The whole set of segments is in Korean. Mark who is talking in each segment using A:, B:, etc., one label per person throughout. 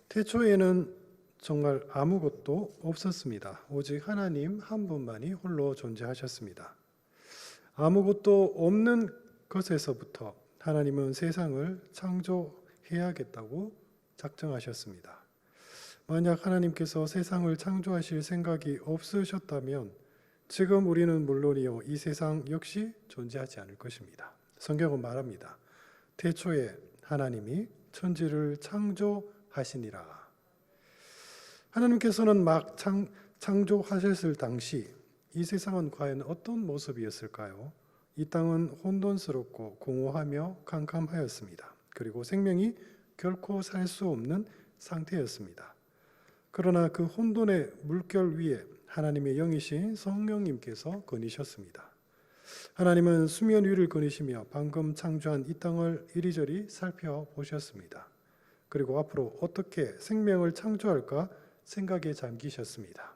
A: 태초에는 정말 아무것도 없었습니다. 오직 하나님 한 분만이 홀로 존재하셨습니다. 아무것도 없는 것에서부터 하나님은 세상을 창조해야겠다고 작정하셨습니다. 만약 하나님께서 세상을 창조하실 생각이 없으셨다면 지금 우리는 물론이요, 이 세상 역시 존재하지 않을 것입니다. 성경은 말합니다. 태초에 하나님이 천지를 창조하시니라. 하나님께서는 막 창조하셨을 당시 이 세상은 과연 어떤 모습이었을까요? 이 땅은 혼돈스럽고 공허하며 캄캄하였습니다. 그리고 생명이 결코 살 수 없는 상태였습니다. 그러나 그 혼돈의 물결 위에 하나님의 영이신 성령님께서 거니셨습니다. 하나님은 수면 위를 거니시며 방금 창조한 이 땅을 이리저리 살펴보셨습니다. 그리고 앞으로 어떻게 생명을 창조할까 생각에 잠기셨습니다.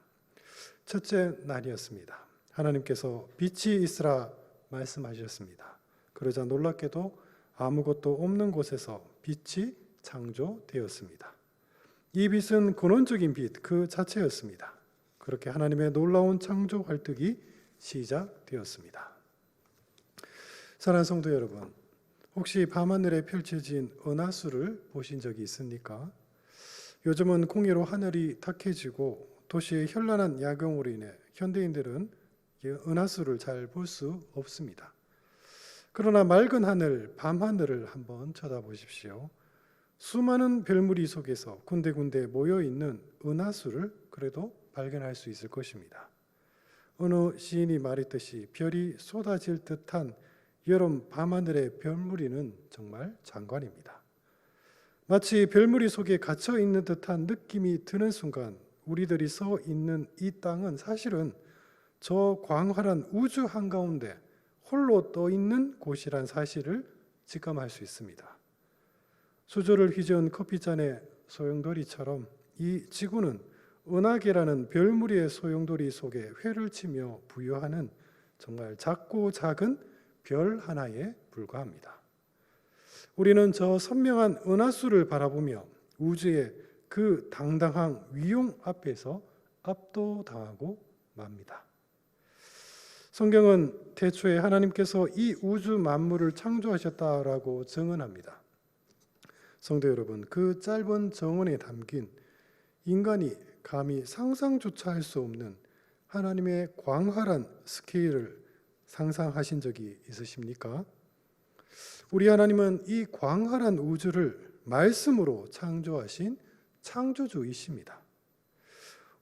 A: 첫째 날이었습니다. 하나님께서 빛이 있으라 말씀하셨습니다. 그러자 놀랍게도 아무것도 없는 곳에서 빛이 창조되었습니다. 이 빛은 근원적인 빛 그 자체였습니다. 그렇게 하나님의 놀라운 창조 활동이 시작되었습니다. 사랑하는 성도 여러분, 혹시 밤하늘에 펼쳐진 은하수를 보신 적이 있습니까? 요즘은 공해로 하늘이 탁해지고 도시의 현란한 야경으로 인해 현대인들은 은하수를 잘 볼 수 없습니다. 그러나 맑은 하늘, 밤하늘을 한번 쳐다보십시오. 수많은 별무리 속에서 군데군데 모여있는 은하수를 그래도 발견할 수 있을 것입니다. 어느 시인이 말했듯이 별이 쏟아질 듯한 여름 밤하늘의 별무리는 정말 장관입니다. 마치 별무리 속에 갇혀 있는 듯한 느낌이 드는 순간 우리들이 서 있는 이 땅은 사실은 저 광활한 우주 한가운데 홀로 떠 있는 곳이란 사실을 직감할 수 있습니다. 수조를 휘저은 커피잔의 소용돌이처럼 이 지구는 은하계라는 별무리의 소용돌이 속에 회를 치며 부여하는 정말 작고 작은 별 하나에 불과합니다. 우리는 저 선명한 은하수를 바라보며 우주의 그 당당한 위용 앞에서 압도당하고 맙니다. 성경은 태초에 하나님께서 이 우주 만물을 창조하셨다라고 증언합니다. 성도 여러분, 그 짧은 정언에 담긴 인간이 감히 상상조차 할 수 없는 하나님의 광활한 스케일을 상상하신 적이 있으십니까? 우리 하나님은 이 광활한 우주를 말씀으로 창조하신 창조주이십니다.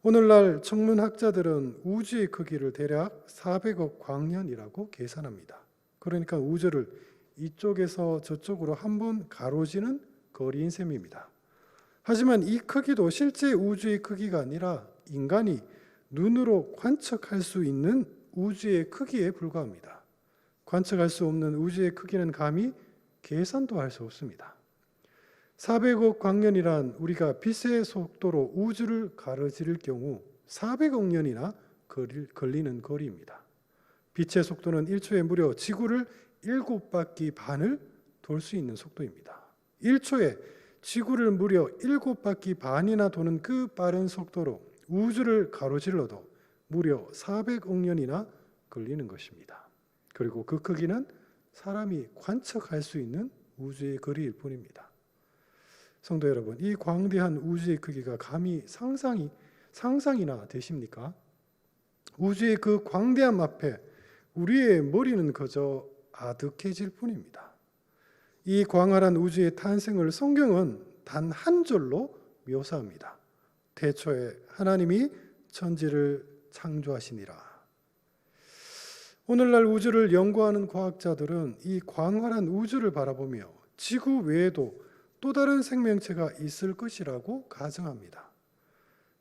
A: 오늘날 천문학자들은 우주의 크기를 대략 400억 광년이라고 계산합니다. 그러니까 우주를 이쪽에서 저쪽으로 한번 가로지는 거리인 셈입니다. 하지만 이 크기도 실제 우주의 크기가 아니라 인간이 눈으로 관측할 수 있는 우주의 크기에 불과합니다. 관측할 수 없는 우주의 크기는 감히 계산도 할 수 없습니다. 400억 광년이란 우리가 빛의 속도로 우주를 가로지를 경우 400억 년이나 걸리는 거리입니다. 빛의 속도는 1초에 무려 지구를 7바퀴 반을 돌 수 있는 속도입니다. 1초에 지구를 무려 7바퀴 반이나 도는 그 빠른 속도로 우주를 가로질러도 무려 400억 년이나 걸리는 것입니다. 그리고 그 크기는 사람이 관측할 수 있는 우주의 거리일 뿐입니다. 성도 여러분, 이 광대한 우주의 크기가 감히 상상이나 되십니까? 우주의 그 광대함 앞에 우리의 머리는 그저 아득해질 뿐입니다. 이 광활한 우주의 탄생을 성경은 단 한 절로 묘사합니다. 태초에 하나님이 천지를 창조하시니라. 오늘날 우주를 연구하는 과학자들은 이 광활한 우주를 바라보며 지구 외에도 또 다른 생명체가 있을 것이라고 가정합니다.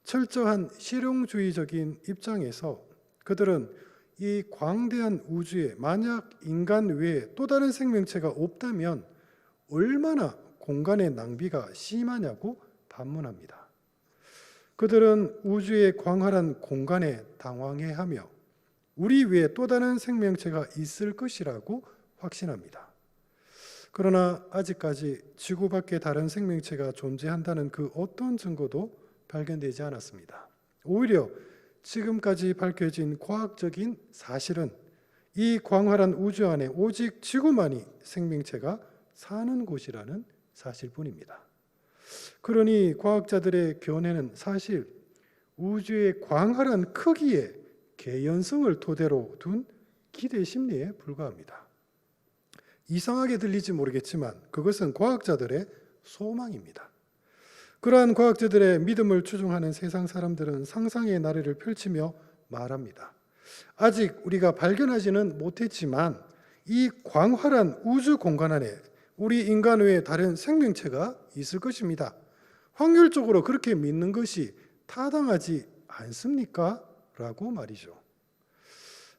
A: 철저한 실용주의적인 입장에서 그들은 이 광대한 우주에 만약 인간 외에 또 다른 생명체가 없다면 얼마나 공간의 낭비가 심하냐고 반문합니다. 그들은 우주의 광활한 공간에 당황해하며 우리 외에 또 다른 생명체가 있을 것이라고 확신합니다. 그러나 아직까지 지구 밖에 다른 생명체가 존재한다는 그 어떤 증거도 발견되지 않았습니다. 오히려 지금까지 밝혀진 과학적인 사실은 이 광활한 우주 안에 오직 지구만이 생명체가 사는 곳이라는 사실뿐입니다. 그러니 과학자들의 견해는 사실 우주의 광활한 크기에 개연성을 토대로 둔 기대 심리에 불과합니다. 이상하게 들릴지 모르겠지만 그것은 과학자들의 소망입니다. 그러한 과학자들의 믿음을 추종하는 세상 사람들은 상상의 나래를 펼치며 말합니다. 아직 우리가 발견하지는 못했지만 이 광활한 우주 공간 안에 우리 인간 외에 다른 생명체가 있을 것입니다. 확률적으로 그렇게 믿는 것이 타당하지 않습니까? 라고 말이죠.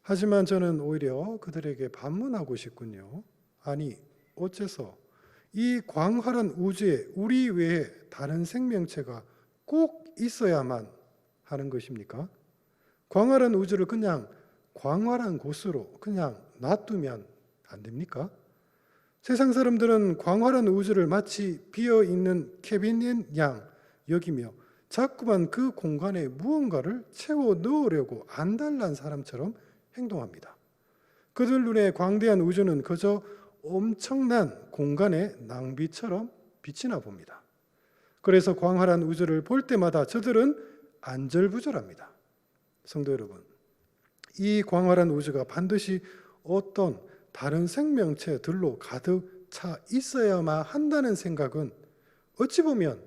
A: 하지만 저는 오히려 그들에게 반문하고 싶군요. 아니, 어째서 이 광활한 우주에 우리 외에 다른 생명체가 꼭 있어야만 하는 것입니까? 광활한 우주를 그냥 광활한 곳으로 그냥 놔두면 안 됩니까? 세상 사람들은 광활한 우주를 마치 비어있는 캐비닛 양 여기며 자꾸만 그 공간에 무언가를 채워 넣으려고 안달난 사람처럼 행동합니다. 그들 눈에 광대한 우주는 그저 엄청난 공간의 낭비처럼 비치나 봅니다. 그래서 광활한 우주를 볼 때마다 저들은 안절부절합니다. 성도 여러분, 이 광활한 우주가 반드시 어떤 다른 생명체들로 가득 차 있어야만 한다는 생각은 어찌 보면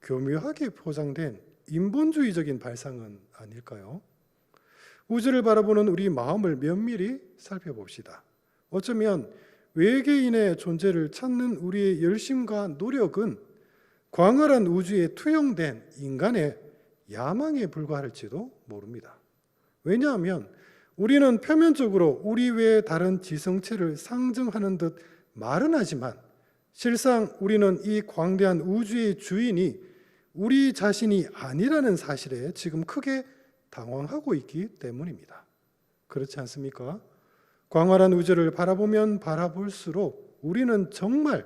A: 교묘하게 포장된 인본주의적인 발상은 아닐까요? 우주를 바라보는 우리 마음을 면밀히 살펴봅시다. 어쩌면 외계인의 존재를 찾는 우리의 열심과 노력은 광활한 우주에 투영된 인간의 야망에 불과할지도 모릅니다. 왜냐하면 우리는 표면적으로 우리 외의 다른 지성체를 상정하는 듯 말은 하지만 실상 우리는 이 광대한 우주의 주인이 우리 자신이 아니라는 사실에 지금 크게 당황하고 있기 때문입니다. 그렇지 않습니까? 광활한 우주를 바라보면 바라볼수록 우리는 정말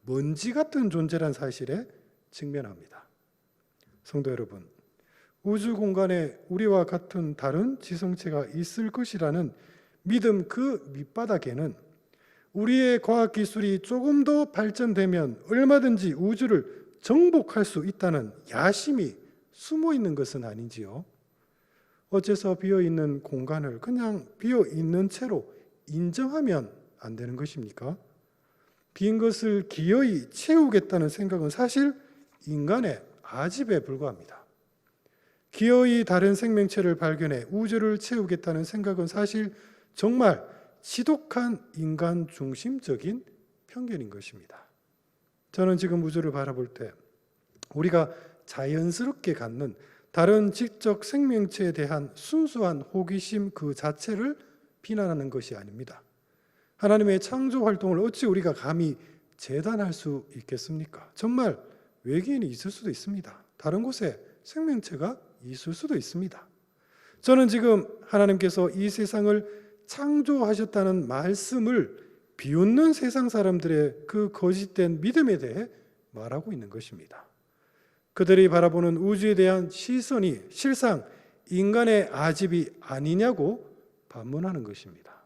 A: 먼지 같은 존재란 사실에 직면합니다. 성도 여러분, 우주 공간에 우리와 같은 다른 지성체가 있을 것이라는 믿음 그 밑바닥에는 우리의 과학기술이 조금 더 발전되면 얼마든지 우주를 정복할 수 있다는 야심이 숨어 있는 것은 아닌지요? 어째서 비어있는 공간을 그냥 비어있는 채로 인정하면 안 되는 것입니까? 빈 것을 기어이 채우겠다는 생각은 사실 인간의 아집에 불과합니다. 기어이 다른 생명체를 발견해 우주를 채우겠다는 생각은 사실 정말 지독한 인간 중심적인 편견인 것입니다. 저는 지금 우주를 바라볼 때 우리가 자연스럽게 갖는 다른 지적 생명체에 대한 순수한 호기심 그 자체를 비난하는 것이 아닙니다. 하나님의 창조 활동을 어찌 우리가 감히 재단할 수 있겠습니까? 정말 외계인이 있을 수도 있습니다. 다른 곳에 생명체가 있을 수도 있습니다. 저는 지금 하나님께서 이 세상을 창조하셨다는 말씀을 비웃는 세상 사람들의 그 거짓된 믿음에 대해 말하고 있는 것입니다. 그들이 바라보는 우주에 대한 시선이 실상 인간의 아집이 아니냐고 반문하는 것입니다.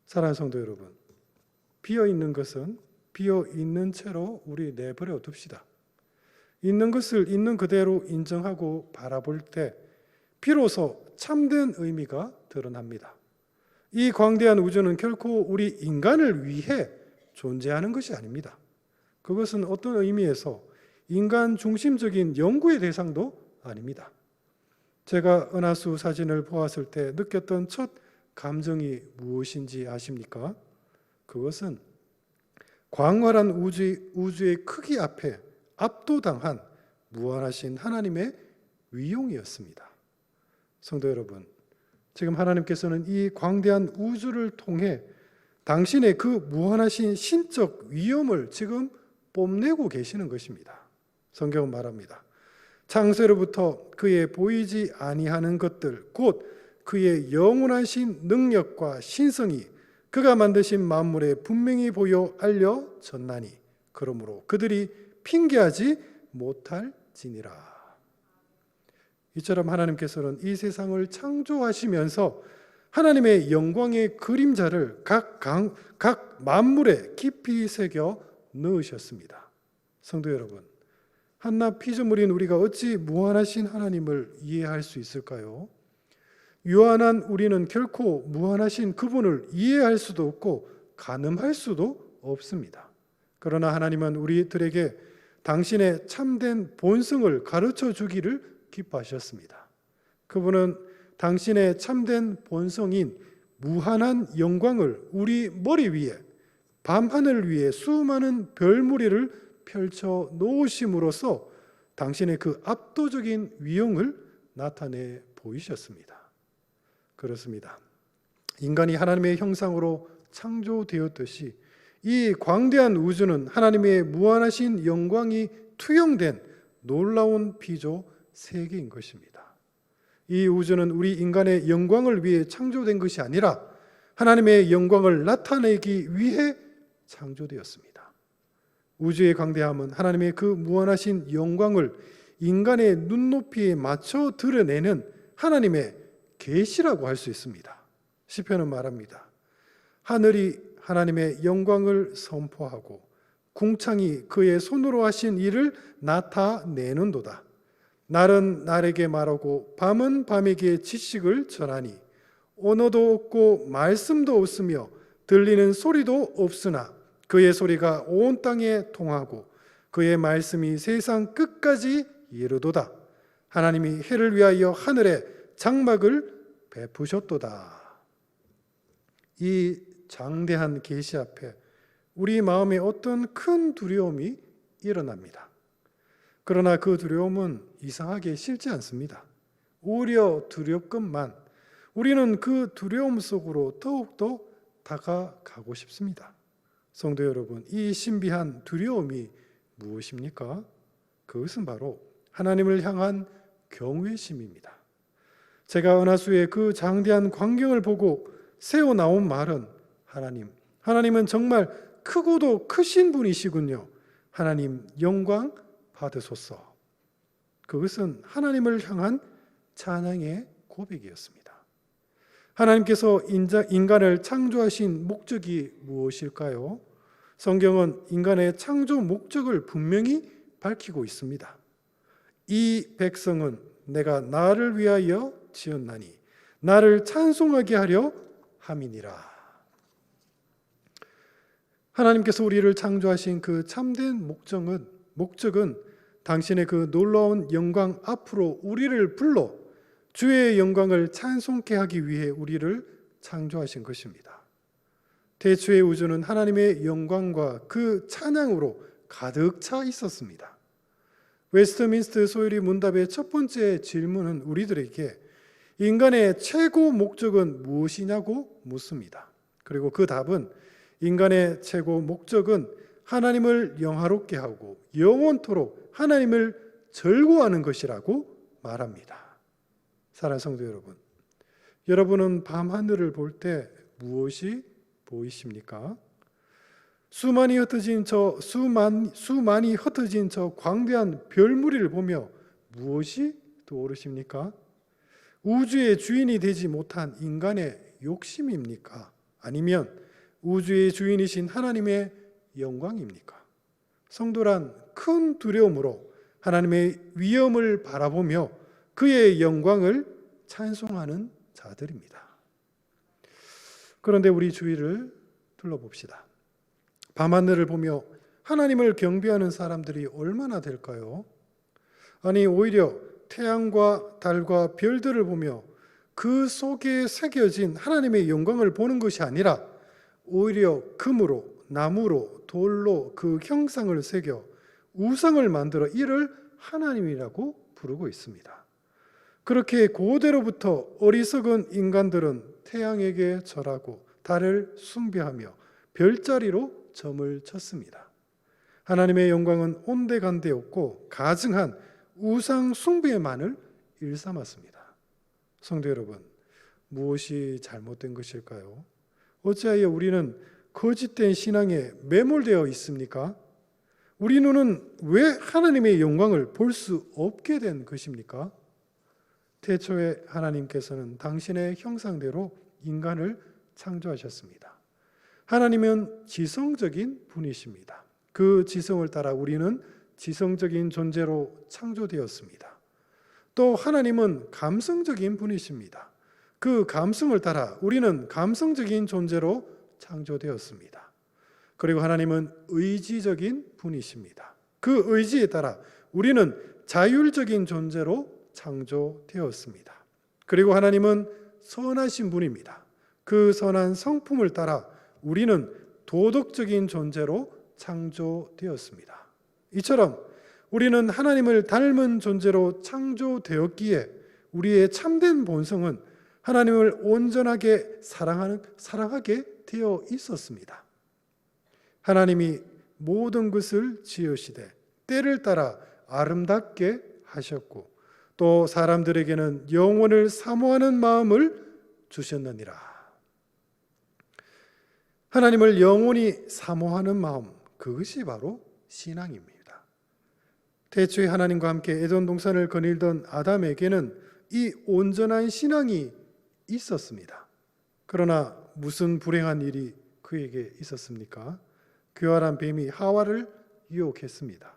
A: 사랑하는 성도 여러분, 비어있는 것은 비어있는 채로 우리 내버려 둡시다. 있는 것을 있는 그대로 인정하고 바라볼 때 비로소 참된 의미가 드러납니다. 이 광대한 우주는 결코 우리 인간을 위해 존재하는 것이 아닙니다. 그것은 어떤 의미에서 인간 중심적인 연구의 대상도 아닙니다. 제가 은하수 사진을 보았을 때 느꼈던 첫 감정이 무엇인지 아십니까? 그것은 광활한 우주의 크기 앞에 압도당한 무한하신 하나님의 위용이었습니다. 성도 여러분, 지금 하나님께서는 이 광대한 우주를 통해 당신의 그 무한하신 신적 위엄을 지금 뽐내고 계시는 것입니다. 성경은 말합니다. 창세로부터 그의 보이지 아니하는 것들 곧 그의 영원하신 능력과 신성이 그가 만드신 만물에 분명히 보여 알려졌나니 그러므로 그들이 핑계하지 못할지니라. 이처럼 하나님께서는 이 세상을 창조하시면서 하나님의 영광의 그림자를 각 만물에 깊이 새겨 넣으셨습니다. 성도 여러분, 한낱 피조물인 우리가 어찌 무한하신 하나님을 이해할 수 있을까요? 유한한 우리는 결코 무한하신 그분을 이해할 수도 없고 가늠할 수도 없습니다. 그러나 하나님은 우리들에게 당신의 참된 본성을 가르쳐 주기를 기뻐하셨습니다. 그분은 당신의 참된 본성인 무한한 영광을 우리 머리 위에, 밤하늘 위에 수많은 별무리를 펼쳐 놓으심으로써 당신의 그 압도적인 위엄을 나타내 보이셨습니다. 그렇습니다. 인간이 하나님의 형상으로 창조되었듯이 이 광대한 우주는 하나님의 무한하신 영광이 투영된 놀라운 피조 세계인 것입니다. 이 우주는 우리 인간의 영광을 위해 창조된 것이 아니라 하나님의 영광을 나타내기 위해 창조되었습니다. 우주의 광대함은 하나님의 그 무한하신 영광을 인간의 눈높이에 맞춰 드러내는 하나님의 계시라고 할 수 있습니다. 시편은 말합니다. 하늘이 하나님의 영광을 선포하고 궁창이 그의 손으로 하신 일을 나타내는도다. 날은 날에게 말하고 밤은 밤에게 지식을 전하니 언어도 없고 말씀도 없으며 들리는 소리도 없으나 그의 소리가 온 땅에 통하고 그의 말씀이 세상 끝까지 이르도다. 하나님이 해를 위하여 하늘에 장막을 베푸셨도다. 이 장대한 계시 앞에 우리 마음에 어떤 큰 두려움이 일어납니다. 그러나 그 두려움은 이상하게 싫지 않습니다. 오히려 두렵건만 우리는 그 두려움 속으로 더욱더 다가가고 싶습니다. 성도 여러분, 이 신비한 두려움이 무엇입니까? 그것은 바로 하나님을 향한 경외심입니다. 제가 은하수의 그 장대한 광경을 보고 새어 나온 말은 하나님은 정말 크고도 크신 분이시군요. 하나님 영광 받으소서. 그것은 하나님을 향한 찬양의 고백이었습니다. 하나님께서 인간을 창조하신 목적이 무엇일까요? 성경은 인간의 창조 목적을 분명히 밝히고 있습니다. 이 백성은 내가 나를 위하여 지었나니 나를 찬송하게 하려 함이니라. 하나님께서 우리를 창조하신 그 참된 목적은 당신의 그 놀라운 영광 앞으로 우리를 불러 주의 영광을 찬송케 하기 위해 우리를 창조하신 것입니다. 태초의 우주는 하나님의 영광과 그 찬양으로 가득 차 있었습니다. 웨스트민스터 소율이 문답의 첫 번째 질문은 우리들에게 인간의 최고 목적은 무엇이냐고 묻습니다. 그리고 그 답은 인간의 최고 목적은 하나님을 영화롭게 하고 영원토록 하나님을 절구하는 것이라고 말합니다. 사랑하는 성도 여러분, 여러분은 밤하늘을 볼 때 무엇이 보이십니까? 수많이 흩어진 저 광대한 별무리를 보며 무엇이 떠오르십니까? 우주의 주인이 되지 못한 인간의 욕심입니까? 아니면 우주의 주인이신 하나님의 영광입니까? 성도란 큰 두려움으로 하나님의 위엄을 바라보며 그의 영광을 찬송하는 자들입니다. 그런데 우리 주위를 둘러봅시다. 밤하늘을 보며 하나님을 경배하는 사람들이 얼마나 될까요? 아니, 오히려 태양과 달과 별들을 보며 그 속에 새겨진 하나님의 영광을 보는 것이 아니라 오히려 금으로, 나무로, 돌로 그 형상을 새겨 우상을 만들어 이를 하나님이라고 부르고 있습니다. 그렇게 고대로부터 어리석은 인간들은 태양에게 절하고 달을 숭배하며 별자리로 점을 쳤습니다. 하나님의 영광은 온데간데 없고 가증한 우상 숭배만을 일삼았습니다. 성도 여러분, 무엇이 잘못된 것일까요? 어찌하여 우리는 거짓된 신앙에 매몰되어 있습니까? 우리 눈은 왜 하나님의 영광을 볼 수 없게 된 것입니까? 태초에 하나님께서는 당신의 형상대로 인간을 창조하셨습니다. 하나님은 지성적인 분이십니다. 그 지성을 따라 우리는 지성적인 존재로 창조되었습니다. 또 하나님은 감성적인 분이십니다. 그 감성을 따라 우리는 감성적인 존재로 창조되었습니다. 그리고 하나님은 의지적인 분이십니다. 그 의지에 따라 우리는 자율적인 존재로 창조되었습니다. 그리고 하나님은 선하신 분입니다. 그 선한 성품을 따라 우리는 도덕적인 존재로 창조되었습니다. 이처럼 우리는 하나님을 닮은 존재로 창조되었기에 우리의 참된 본성은 하나님을 온전하게 사랑하게 되어 있었습니다. 하나님이 모든 것을 지으시되 때를 따라 아름답게 하셨고 또 사람들에게는 영원을 사모하는 마음을 주셨느니라. 하나님을 영원히 사모하는 마음, 그것이 바로 신앙입니다. 태초에 하나님과 함께 에덴 동산을 거닐던 아담에게는 이 온전한 신앙이 있었습니다. 그러나 무슨 불행한 일이 그에게 있었습니까? 교활한 뱀이 하와를 유혹했습니다.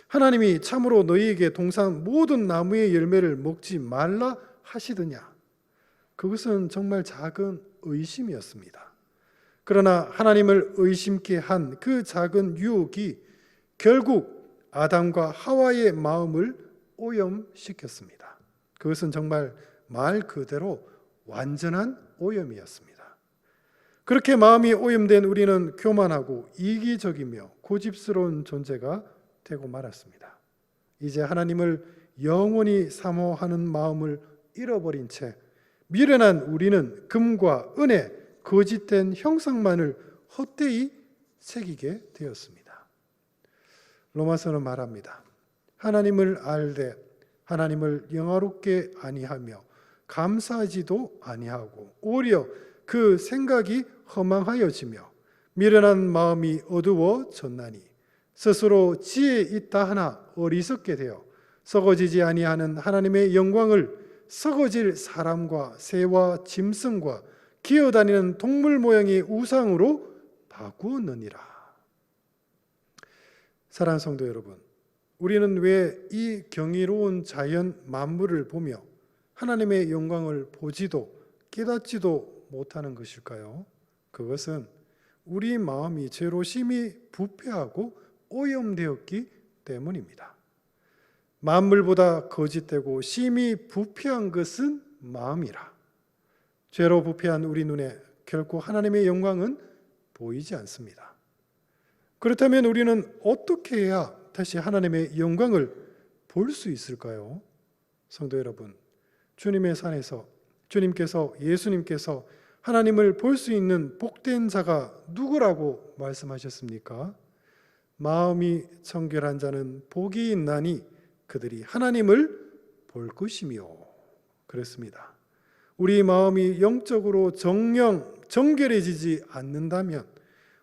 A: 하나님이 참으로 너희에게 동산 모든 나무의 열매를 먹지 말라 하시더냐? 그것은 정말 작은 의심이었습니다. 그러나 하나님을 의심케 한 그 작은 유혹이 결국 아담과 하와의 마음을 오염시켰습니다. 그것은 정말 말 그대로 완전한 오염이었습니다. 그렇게 마음이 오염된 우리는 교만하고 이기적이며 고집스러운 존재가 되고 말았습니다. 이제 하나님을 영원히 사모하는 마음을 잃어버린 채 미련한 우리는 금과 은의 거짓된 형상만을 헛되이 새기게 되었습니다. 로마서는 말합니다. 하나님을 알되 하나님을 영화롭게 아니하며 감사하지도 아니하고 오히려 그 생각이 허망하여지며 미련한 마음이 어두워졌나니 스스로 지혜 있다 하나 어리석게 되어 썩어지지 아니하는 하나님의 영광을 썩어질 사람과 새와 짐승과 기어다니는 동물 모양의 우상으로 바꾸었느니라. 사랑하는 성도 여러분, 우리는 왜 이 경이로운 자연 만물을 보며 하나님의 영광을 보지도 깨닫지도 못하는 것일까요? 그것은 우리 마음이 죄로 심히 부패하고 오염되었기 때문입니다. 만물보다 거짓되고 심히 부패한 것은 마음이라. 죄로 부패한 우리 눈에 결코 하나님의 영광은 보이지 않습니다. 그렇다면 우리는 어떻게 해야 다시 하나님의 영광을 볼 수 있을까요? 성도 여러분, 주님의 산에서 예수님께서 하나님을 볼 수 있는 복된 자가 누구라고 말씀하셨습니까? 마음이 청결한 자는 복이 있나니 그들이 하나님을 볼 것이며 그랬습니다. 우리 마음이 영적으로 정결해지지 않는다면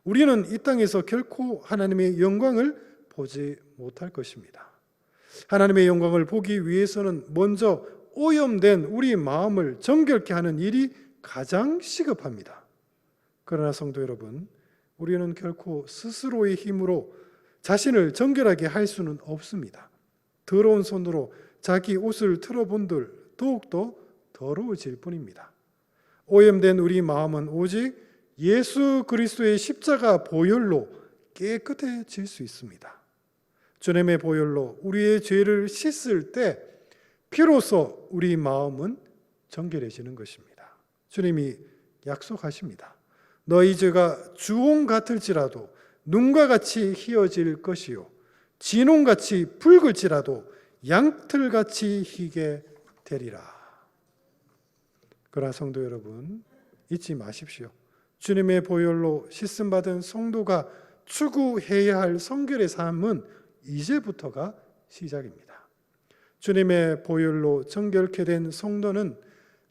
A: 우리는 이 땅에서 결코 하나님의 영광을 보지 못할 것입니다. 하나님의 영광을 보기 위해서는 먼저 오염된 우리 마음을 정결케 하는 일이 가장 시급합니다. 그러나 성도 여러분, 우리는 결코 스스로의 힘으로 자신을 정결하게 할 수는 없습니다. 더러운 손으로 자기 옷을 틀어본들 더욱더 더러워질 뿐입니다. 오염된 우리 마음은 오직 예수 그리스도의 십자가 보혈로 깨끗해질 수 있습니다. 주님의 보혈로 우리의 죄를 씻을 때 비로소 우리 마음은 정결해지는 것입니다. 주님이 약속하십니다. 너희 죄가 주홍 같을지라도 눈과 같이 희어질 것이요 진홍같이 붉을지라도 양털같이 희게 되리라. 그러나 성도 여러분, 잊지 마십시오. 주님의 보혈로 씻음받은 성도가 추구해야 할 성결의 삶은 이제부터가 시작입니다. 주님의 보혈로 정결케 된 성도는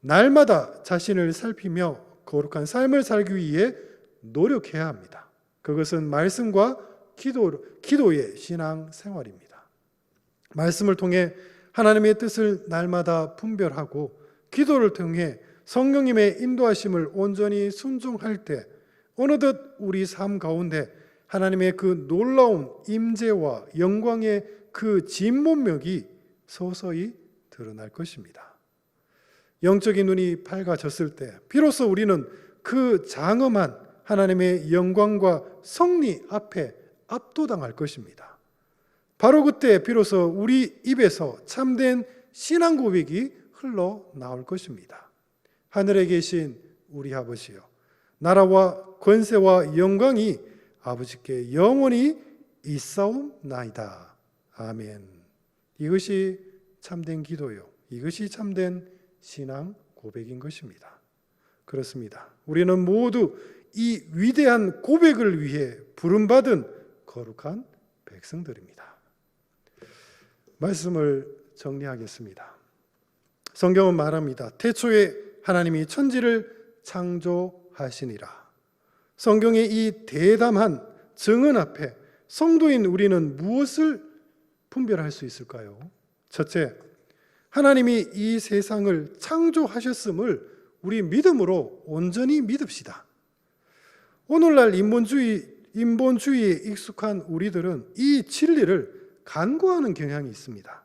A: 날마다 자신을 살피며 거룩한 삶을 살기 위해 노력해야 합니다. 그것은 말씀과 기도의 신앙 생활입니다. 말씀을 통해 하나님의 뜻을 날마다 분별하고 기도를 통해 성령님의 인도하심을 온전히 순종할 때 어느덧 우리 삶 가운데 하나님의 그 놀라운 임재와 영광의 그 진면목이 서서히 드러날 것입니다. 영적인 눈이 밝아졌을 때 비로소 우리는 그 장엄한 하나님의 영광과 성리 앞에 압도당할 것입니다. 바로 그때 비로소 우리 입에서 참된 신앙 고백이 흘러나올 것입니다. 하늘에 계신 우리 아버지여, 나라와 권세와 영광이 아버지께 영원히 있사옵나이다. 아멘. 이것이 참된 기도요, 이것이 참된 신앙 고백인 것입니다. 그렇습니다. 우리는 모두 이 위대한 고백을 위해 부름받은 거룩한 백성들입니다. 말씀을 정리하겠습니다. 성경은 말합니다. 태초에 하나님이 천지를 창조하시니라. 성경의 이 대담한 증언 앞에 성도인 우리는 무엇을 분별할 수 있을까요? 첫째, 하나님이 이 세상을 창조하셨음을 우리 믿음으로 온전히 믿읍시다. 오늘날 인본주의에 익숙한 우리들은 이 진리를 간과하는 경향이 있습니다.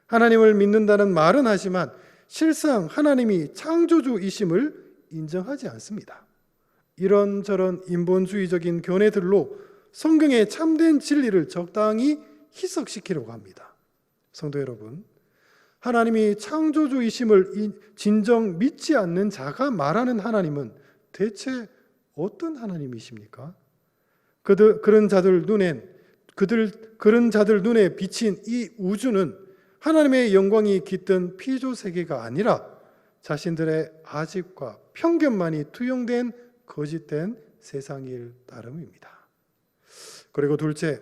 A: 하나님을 믿는다는 말은 하지만 실상 하나님이 창조주이심을 인정하지 않습니다. 이런저런 인본주의적인 견해들로 성경의 참된 진리를 적당히 희석시키려고 합니다. 성도 여러분, 하나님이 창조주이심을 진정 믿지 않는 자가 말하는 하나님은 대체 어떤 하나님이십니까? 그런 자들 눈에 비친 이 우주는 하나님의 영광이 깃든 피조 세계가 아니라 자신들의 아집과 편견만이 투영된 거짓된 세상일 따름입니다. 그리고 둘째,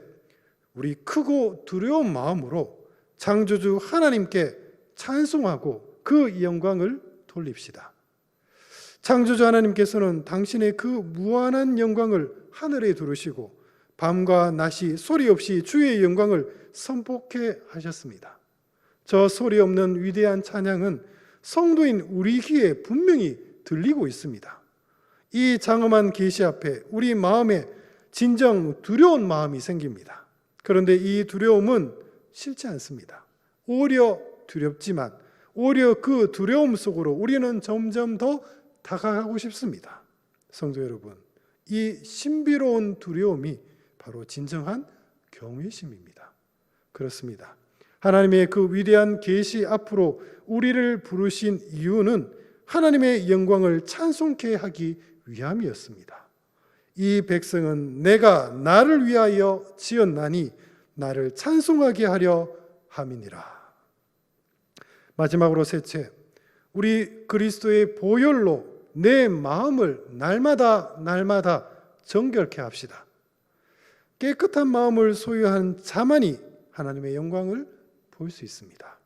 A: 우리 크고 두려운 마음으로 창조주 하나님께 찬송하고 그 영광을 돌립시다. 창조주 하나님께서는 당신의 그 무한한 영광을 하늘에 두르시고 밤과 낮이 소리 없이 주의 영광을 선포케 하셨습니다. 저 소리 없는 위대한 찬양은 성도인 우리 귀에 분명히 들리고 있습니다. 이 장엄한 계시 앞에 우리 마음에 진정 두려운 마음이 생깁니다. 그런데 이 두려움은 싫지 않습니다. 오히려 두렵지만 오히려 그 두려움 속으로 우리는 점점 더 다가가고 싶습니다. 성도 여러분, 이 신비로운 두려움이 바로 진정한 경외심입니다. 그렇습니다. 하나님의 그 위대한 계시 앞으로 우리를 부르신 이유는 하나님의 영광을 찬송케 하기 위함이었습니다. 이 백성은 내가 나를 위하여 지었나니 나를 찬송하게 하려 함이니라. 마지막으로 셋째, 우리 그리스도의 보혈로 내 마음을 날마다 정결케 합시다. 깨끗한 마음을 소유한 자만이 하나님의 영광을 볼 수 있습니다.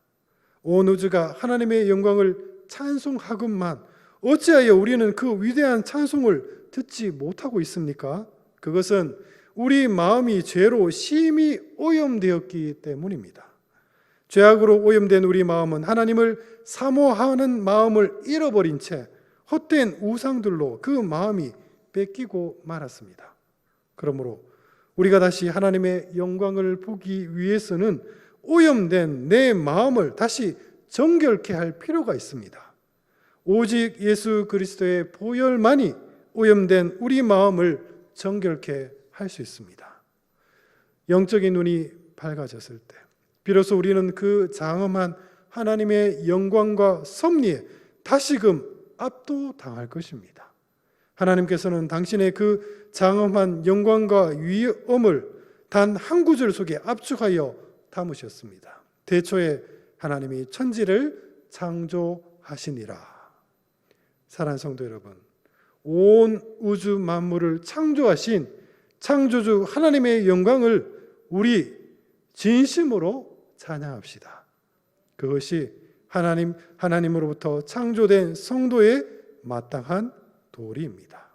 A: 온 우주가 하나님의 영광을 찬송하건만 어찌하여 우리는 그 위대한 찬송을 듣지 못하고 있습니까? 그것은 우리 마음이 죄로 심히 오염되었기 때문입니다. 죄악으로 오염된 우리 마음은 하나님을 사모하는 마음을 잃어버린 채 헛된 우상들로 그 마음이 뺏기고 말았습니다. 그러므로 우리가 다시 하나님의 영광을 보기 위해서는 오염된 내 마음을 다시 정결케 할 필요가 있습니다. 오직 예수 그리스도의 보혈만이 오염된 우리 마음을 정결케 할 수 있습니다. 영적인 눈이 밝아졌을 때 비로소 우리는 그 장엄한 하나님의 영광과 섭리에 다시금 압도당할 것입니다. 하나님께서는 당신의 그 장엄한 영광과 위엄을 단 한 구절 속에 압축하여 담으셨습니다. 태초에 하나님이 천지를 창조하시니라. 사랑하는 성도 여러분, 온 우주 만물을 창조하신 창조주 하나님의 영광을 우리 진심으로 찬양합시다. 그것이 하나님으로부터 창조된 성도의 마땅한 도리입니다.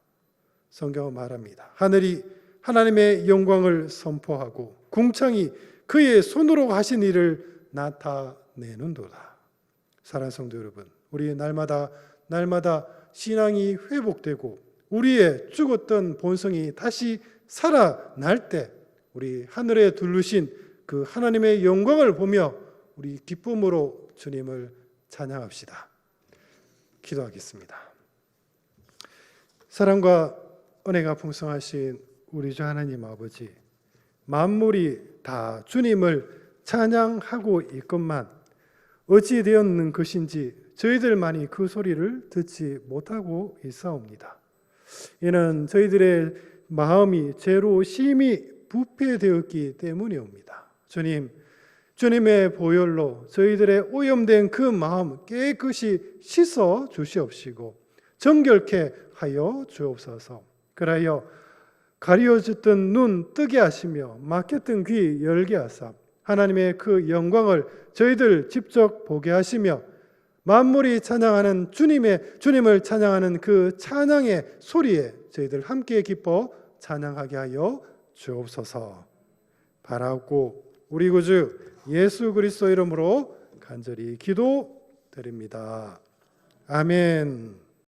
A: 성경은 말합니다. 하늘이 하나님의 영광을 선포하고 궁창이 그의 손으로 하신 일을 나타내는도다. 사랑하는 성도 여러분, 우리 날마다 신앙이 회복되고 우리의 죽었던 본성이 다시 살아날 때 우리 하늘에 두르신 그 하나님의 영광을 보며 우리 기쁨으로 주님을 찬양합시다. 기도하겠습니다. 사랑과 은혜가 풍성하신 우리 주 하나님 아버지, 만물이 다 주님을 찬양하고 있건만 어찌 되었는 것인지 저희들만이 그 소리를 듣지 못하고 있사옵니다. 이는 저희들의 마음이 죄로 심히 부패되었기 때문이옵니다. 주님, 주님의 보혈로 저희들의 오염된 그 마음 깨끗이 씻어 주시옵시고 정결케 하여 주옵소서. 그리하여 가려졌던 눈 뜨게 하시며 막혔던 귀 열게 하사 하나님의 그 영광을 저희들 직접 보게 하시며 만물이 찬양하는 주님을 찬양하는 그 찬양의 소리에 저희들 함께 기뻐 찬양하게 하여 주옵소서. 바라고 우리 구주 예수 그리스도 이름으로 간절히 기도드립니다. 아멘.